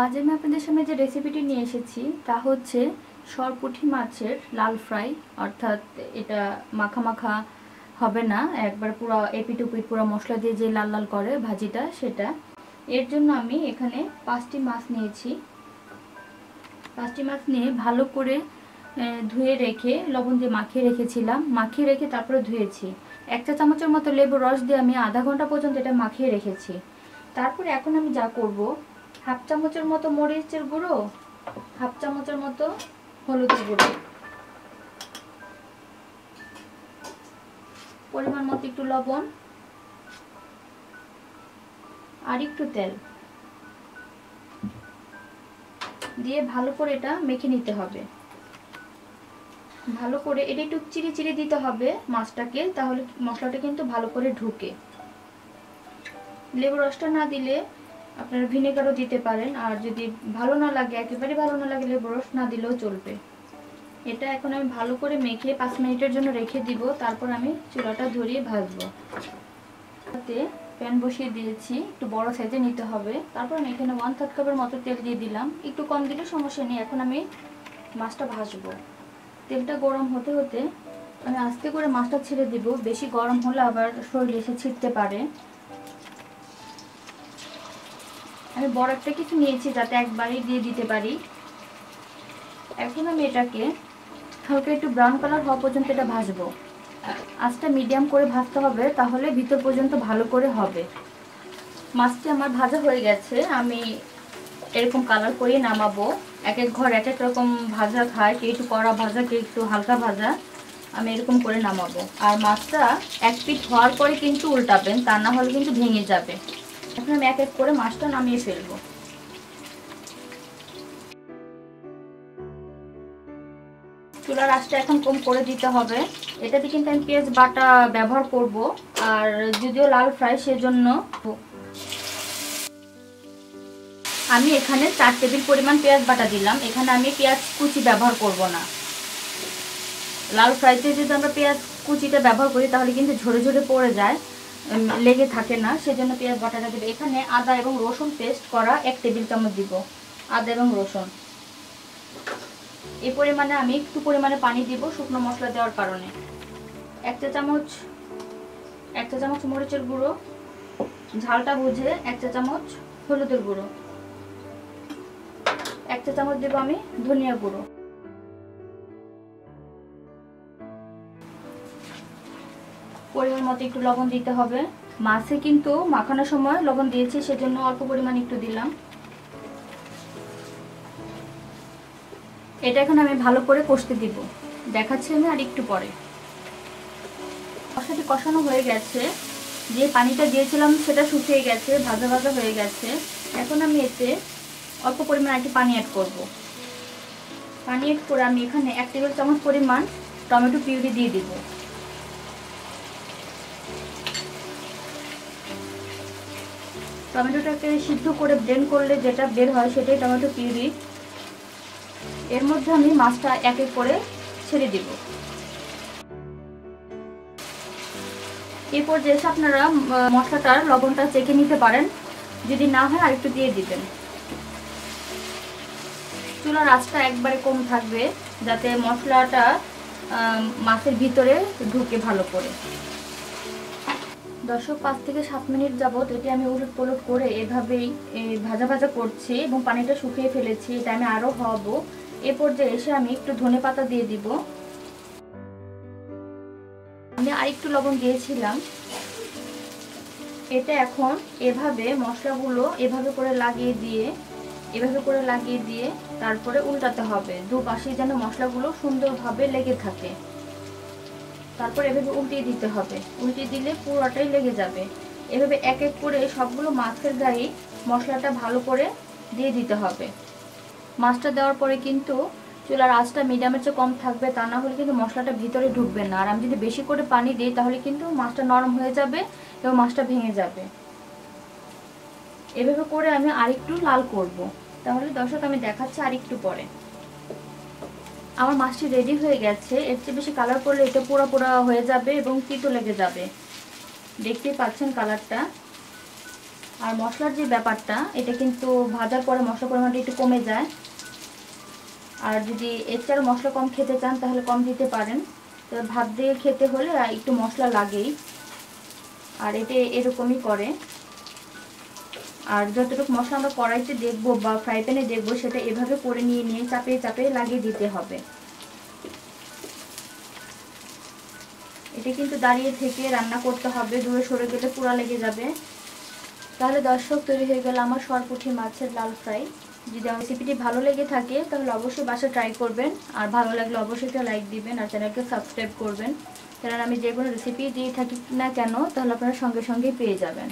আজ আমি আপনাদের সামনে যে রেসিপিটি নিয়ে এসেছি তা হচ্ছে সরপুঁটি মাছের লাল ফ্রাই। অর্থাৎ এটা মাখা মাখা হবে না, একবার পুরো এপিট ওপিট পুরো মশলা দিয়ে যে লাল লাল করে ভাজিটা সেটা। এর জন্য আমি এখানে 5টি মাছ নিয়েছি। 5টি মাছ নিয়ে ভালো করে ধুয়ে রেখে লবণ দিয়ে মাখিয়ে রেখেছিলাম। মাখিয়ে রেখে তারপরে ধুয়েছি। 1 চা চামচের মতো লেবুর রস দিয়ে আমি আধা ঘন্টা পর্যন্ত এটা মাখিয়ে রেখেছি। তারপরে এখন আমি যা করব, হাফ চামচের মতো মরিচের গুঁড়ো, হাফ চামচের মতো হলুদের গুঁড়ো, পরিমাণ মতো একটু লবণ আর একটু তেল দিয়ে ভালো করে এটা মেখে নিতে হবে। ভালো করে এটা একটু চিড়ে চিড়ে দিতে হবে মাছটাকে, তাহলে মশলাটা কিন্তু ভালো করে ঢুকে। লেবু রসটা না দিলে আপনারা ভিনেগারও দিতে পারেন, আর যদি ভালো না লাগে, একেবারে ভালো না লাগে, লেবু রস না দিলেও চলবে। এটা এখন আমি ভালো করে মেখে 5 মিনিটের জন্য রেখে দিব। তারপর আমি চুলাটা ধরিয়ে ভাজবো। তাতে প্যান বসিয়ে দিয়েছি, একটু বড় সাইজে নিতে হবে। তারপর আমি এখানে 1/3 কাপের মতো তেল দিয়ে দিলাম, একটু কম দিলে সমস্যা নেই। এখন আমি মাছটা ভাজবো। তেলটা গরম হতে হতে আমি আস্তে করে মাছটা ছেড়ে দিব, বেশি গরম হলে আবার শরীরে এসে ছিটতে পারে। আমি বড় একটা কিছু নিয়েছি যাতে একবারই দিয়ে দিতে পারি। এখন আমি এটাকে হালকা একটু ব্রাউন কালার হওয়া পর্যন্ত এটা ভাজবো। আঁচটা মিডিয়াম করে ভাজতে হবে, তাহলে ভিতর পর্যন্ত ভালো করে হবে। মাছটি আমার ভাজা হয়ে গেছে, আমি এরকম কালার করে নামাবো। এক এক ঘর এক এক রকম ভাজা খায়, কেউ একটু কড়া ভাজা, কেউ একটু হালকা ভাজা। আমি এরকম করে নামাবো। আর মাছটা এক পিঠ হওয়ার পরে কিন্তু উল্টাবেন, তা না হলে কিন্তু ভেঙে যাবে। এখন আমি এক এক করে মাছটা নামিয়ে ফেলবো। চুলার আঁচটা এখন কম করে দিতে হবে। এটাতে কিন্তু আমি পেঁয়াজ বাটা ব্যবহার করব, আর যদিও লাল ফ্রাই সেজন্য আমি এখানে 4 টেবিল পরিমাণ পেঁয়াজ বাটা দিলাম। এখানে আমি পেঁয়াজ কুচি ব্যবহার করব না। লাল ফ্রাইতে যদি আমরা পেঁয়াজ কুচিটা ব্যবহার করি তাহলে কিন্তু ঝরে ঝরে পড়ে যায়, লেগে থাকে না, সেজন্য পেঁয়াজ বাটাটা দেব। এখানে আদা এবং রসুন পেস্ট করা 1 টেবিল চামচ দিব। আদা এবং রসুন এই পরিমাণে আমি একটু পরিমাণে পানি দিব শুকনো মশলা দেওয়ার কারণে। 1 চা চামচ মরিচের গুঁড়ো, ঝালটা বুঝে 1 চা চামচ হলুদের গুঁড়ো, 1 চা চামচ দেব আমি ধনিয়া গুঁড়ো। পরিমাণ মতো একটু লবণ দিতে হবে। মাছে কিন্তু মাখানোর সময় লবণ দিয়েছি, সেজন্য অল্প পরিমাণ একটু দিলাম। এটা এখন আমি ভালো করে কষতে দিব, দেখাচ্ছি আমি আর একটু পরে। মশলাটি কষানো হয়ে গেছে, যে পানিটা দিয়েছিলাম সেটা শুকিয়ে গেছে, ভাজা ভাজা হয়ে গেছে। এখন আমি এতে অল্প পরিমাণ একটু পানি অ্যাড করব। পানি অ্যাড করে আমি এখানে 1 টেবিল চামচ পরিমাণ টমেটো পিউরি দিয়ে দিব। টমেটোটাকে সিদ্ধ করে ব্লেন্ড করলে যেটা বের হয় সেটাই টমেটো পিউরি। এর মধ্যে আমি মাছটা এক এক করে ছেড়ে দিব। এরপর যে আপনারা মশলাটার লবণটা চেখে নিতে পারেন, যদি না হয় আরেকটু দিয়ে দিবেন। চুলার আঁচটা একবারে কম থাকবে যাতে মশলাটা মাছের ভিতরে ঢুকে ভালো করে। দর্শক 5 থেকে 7 মিনিট যাবত এটি আমি উলট পালট করে এভাবেই ভাজা ভাজা করছি এবং পানিটা শুকিয়ে ফেলেছি। এটা আমি আরও হওয়াবো। এ পর্যায়ে এসে আমি একটু ধনেপাতা দিয়ে দিব। আমি আরেকটু লবণ দিয়েছিলাম। এটা এখন এভাবে মশলাগুলো এভাবে করে লাগিয়ে দিয়ে তারপরে উল্টাতে হবে, দুপাশে যেন মশলাগুলো সুন্দরভাবে লেগে থাকে। তারপর এভাবে উল্টিয়ে দিতে হবে, উল্টিয়ে দিলে পুরোটাই লেগে যাবে। এভাবে এক এক করে সবগুলো মাছের গায়ে মশলাটা ভালো করে দিয়ে দিতে হবে। মাছটা দেওয়ার পরে কিন্তু চুলার আঁচটা মিডিয়ামের চেয়ে কম থাকবে, তা না হলে কিন্তু মশলাটা ভিতরে ঢুকবে না। আর আমি যদি বেশি করে পানি দিই তাহলে কিন্তু মাছটা নরম হয়ে যাবে এবং মাছটা ভেঙে যাবে। এভাবে করে আমি আরেকটু লাল করব। তাহলে দর্শক আমি দেখাচ্ছি আরেকটু পরে। আমার মাছটি রেডি হয়ে গেছে। এর চেয়ে বেশি কালার করলে এটা পোড়া পোড়া হয়ে যাবে এবং তিতো লেগে যাবে। দেখতেই পাচ্ছেন কালারটা। আর মশলার যে ব্যাপারটা, এটা কিন্তু ভাজার পরে মশলার পরিমাণটা একটু কমে যায়। আর যদি এর চেয়ে মশলা কম খেতে চান তাহলে কম দিতে পারেন। তো ভাত দিয়ে খেতে হলে একটু মশলা লাগেই, আর এটা এরকমই করে। আর যতটুকু মশলা আমরা কড়াইতে দেখবো বা ফ্রাই প্যানে দেখবো, সেটা এভাবে করে নিয়ে চাপিয়ে চাপিয়ে লাগিয়ে দিতে হবে। এটা কিন্তু দাঁড়িয়ে থেকে রান্না করতে হবে, দূরে সরে গেলে পুরা লেগে যাবে। তাহলে দর্শক, তৈরি হয়ে গেল আমার সরপুঁটি মাছের লাল ফ্রাই। যদি আমার রেসিপিটি ভালো লেগে থাকে তাহলে অবশ্যই বাসায় ট্রাই করবেন, আর ভালো লাগলে অবশ্যই একটা লাইক দিবেন আর চ্যানেলকে সাবস্ক্রাইব করবেন। কারণ আমি যে কোনো রেসিপি দিয়ে থাকি না কেন তাহলে আপনারা সঙ্গে সঙ্গেই পেয়ে যাবেন।